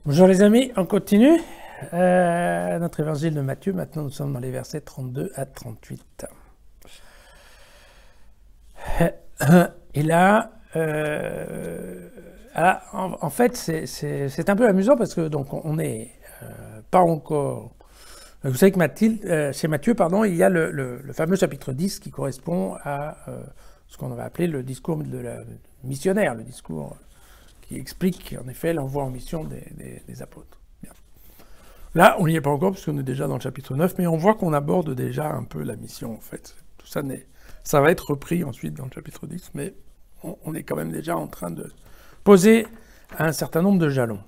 Bonjour les amis, on continue notre évangile de Matthieu. Maintenant nous sommes dans les versets 32 à 38. Et là, en fait c'est un peu amusant parce que donc on n'est pas encore... Vous savez que chez Matthieu, il y a le fameux chapitre 10 qui correspond à ce qu'on va appeler le discours de la missionnaire, le discours qui explique en effet l'envoi en mission des apôtres. Bien. Là, on n'y est pas encore puisqu'on est déjà dans le chapitre 9, mais on voit qu'on aborde déjà un peu la mission en fait. Tout ça, ça va être repris ensuite dans le chapitre 10, mais on est quand même déjà en train de poser un certain nombre de jalons.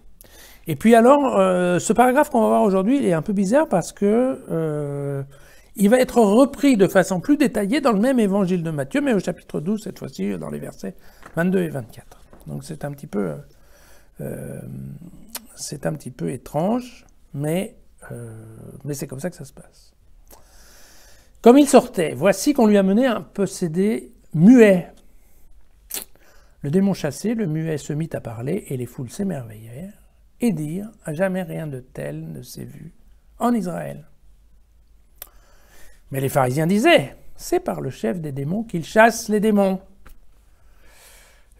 Et puis alors, ce paragraphe qu'on va voir aujourd'hui, il est un peu bizarre parce que il va être repris de façon plus détaillée dans le même évangile de Matthieu, mais au chapitre 12, cette fois-ci, dans les versets 22 et 24. Donc c'est un petit peu étrange, mais c'est comme ça que ça se passe. Comme il sortait, voici qu'on lui a mené un possédé muet. Le démon chassé, le muet se mit à parler, et les foules s'émerveillèrent, et dirent, « Jamais rien de tel ne s'est vu en Israël. » Mais les pharisiens disaient, « C'est par le chef des démons qu'il chasse les démons. »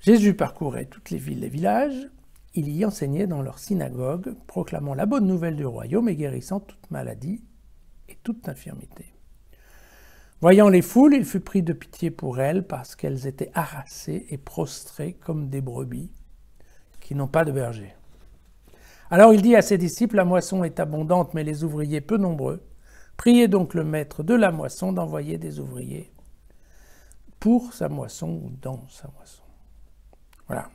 Jésus parcourait toutes les villes et villages, il y enseignait dans leur synagogue, proclamant la bonne nouvelle du royaume et guérissant toute maladie et toute infirmité. Voyant les foules, il fut pris de pitié pour elles parce qu'elles étaient harassées et prostrées comme des brebis qui n'ont pas de berger. Alors il dit à ses disciples, « La moisson est abondante, mais les ouvriers peu nombreux. Priez donc le maître de la moisson d'envoyer des ouvriers pour sa moisson ou dans sa moisson. » Voilà.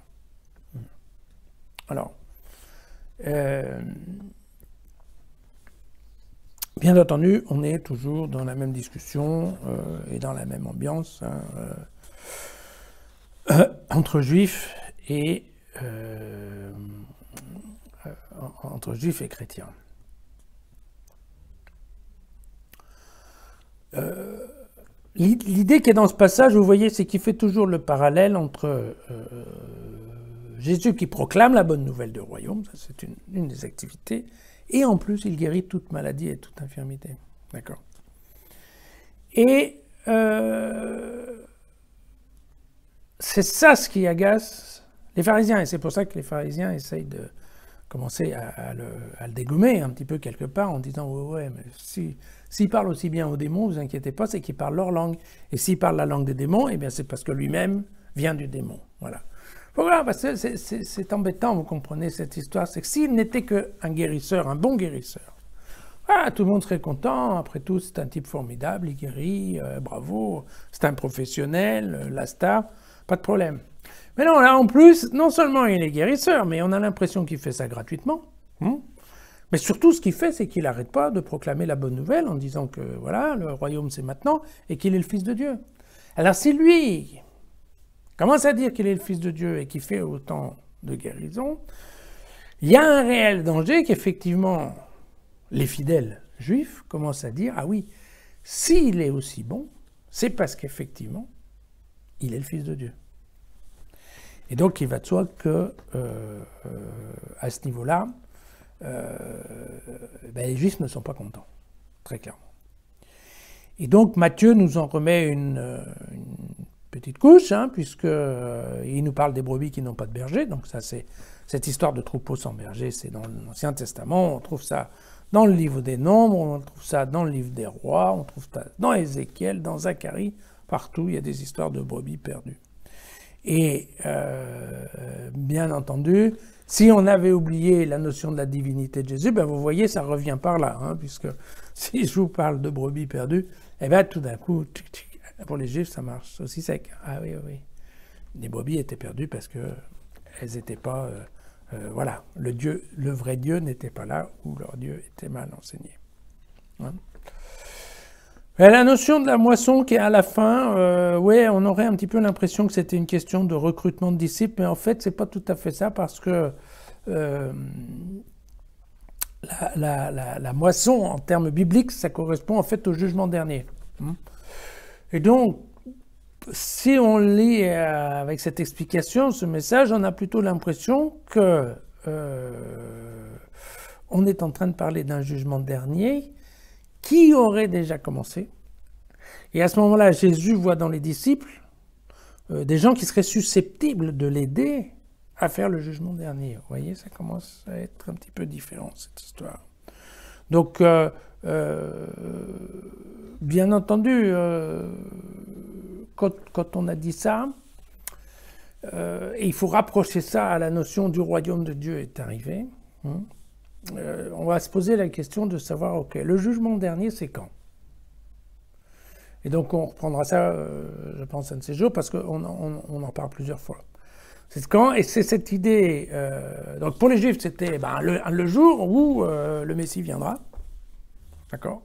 Alors, bien entendu, on est toujours dans la même discussion et dans la même ambiance entre juifs et chrétiens. L'idée qui est dans ce passage, vous voyez, c'est qu'il fait toujours le parallèle entre Jésus qui proclame la bonne nouvelle du royaume, ça c'est une des activités, et en plus il guérit toute maladie et toute infirmité. D'accord. Et c'est ça ce qui agace les pharisiens, et c'est pour ça que les pharisiens essayent de commencer à le dégommer un petit peu quelque part en disant « Ouais, mais s'il parle aussi bien aux démons, ne vous inquiétez pas, c'est qu'il parle leur langue. Et s'il parle la langue des démons, eh bien c'est parce que lui-même vient du démon. » Voilà. Voilà, parce que c'est embêtant, vous comprenez cette histoire. C'est que s'il n'était qu'un guérisseur, un bon guérisseur, voilà, tout le monde serait content. Après tout, c'est un type formidable, il guérit, bravo, c'est un professionnel, la star, pas de problème. Mais non, là en plus, non seulement il est guérisseur, mais on a l'impression qu'il fait ça gratuitement. Mais surtout, ce qu'il fait, c'est qu'il n'arrête pas de proclamer la bonne nouvelle en disant que voilà, le royaume c'est maintenant et qu'il est le Fils de Dieu. Alors si lui commence à dire qu'il est le Fils de Dieu et qu'il fait autant de guérisons, il y a un réel danger qu'effectivement les fidèles juifs commencent à dire « Ah oui, s'il est aussi bon, c'est parce qu'effectivement, il est le Fils de Dieu. » Et donc il va de soi que à ce niveau-là, les Juifs ne sont pas contents, très clairement. Et donc Matthieu nous en remet une petite couche, puisqu'il nous parle des brebis qui n'ont pas de berger. Donc ça, c'est cette histoire de troupeau sans berger, c'est dans l'Ancien Testament. On trouve ça dans le livre des Nombres, on trouve ça dans le livre des Rois, on trouve ça dans Ézéchiel, dans Zacharie, partout il y a des histoires de brebis perdues. Et bien entendu, si on avait oublié la notion de la divinité de Jésus, vous voyez, ça revient par là, puisque si je vous parle de brebis perdues, tout d'un coup, pour les Juifs, ça marche aussi sec. Ah oui, oui. Les brebis étaient perdues parce que elles n'étaient pas, voilà, le vrai Dieu n'était pas là, ou leur Dieu était mal enseigné. La notion de la moisson qui est à la fin, ouais, on aurait un petit peu l'impression que c'était une question de recrutement de disciples, mais en fait, c'est pas tout à fait ça parce que la moisson, en termes bibliques, ça correspond en fait au jugement dernier. Et donc, si on lit avec cette explication, ce message, on a plutôt l'impression que on est en train de parler d'un jugement dernier qui aurait déjà commencé. Et à ce moment-là, Jésus voit dans les disciples des gens qui seraient susceptibles de l'aider à faire le jugement dernier. Vous voyez, ça commence à être un petit peu différent, cette histoire. Donc, bien entendu, quand on a dit ça, et il faut rapprocher ça à la notion du royaume de Dieu est arrivé, on va se poser la question de savoir, ok, le jugement dernier, c'est quand? Et donc on reprendra ça, je pense, un de ces jours, parce qu'on en parle plusieurs fois. C'est quand? Et c'est cette idée, donc pour les Juifs, c'était le jour où le Messie viendra. D'accord?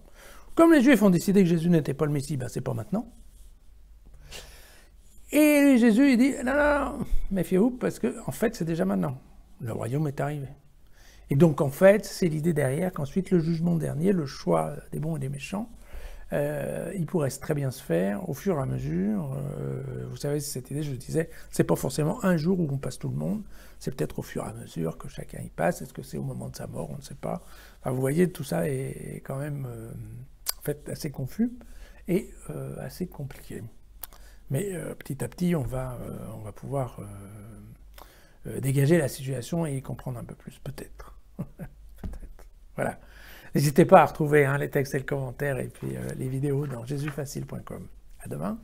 Comme les Juifs ont décidé que Jésus n'était pas le Messie, c'est pas maintenant. Et Jésus, il dit, non, méfiez-vous, parce que en fait, c'est déjà maintenant. Le royaume est arrivé. Et donc, en fait, c'est l'idée derrière qu'ensuite, le jugement dernier, le choix des bons et des méchants, il pourrait très bien se faire au fur et à mesure. Vous savez, cette idée, je le disais, c'est pas forcément un jour où on passe tout le monde, c'est peut-être au fur et à mesure que chacun y passe. Est-ce que c'est au moment de sa mort? On ne sait pas. Enfin, vous voyez, tout ça est quand même en fait assez confus et assez compliqué. Mais petit à petit, on va pouvoir dégager la situation et y comprendre un peu plus, peut-être. Peut-être. Voilà. N'hésitez pas à retrouver les textes et le commentaire et puis les vidéos dans jesusfacile.com. À demain.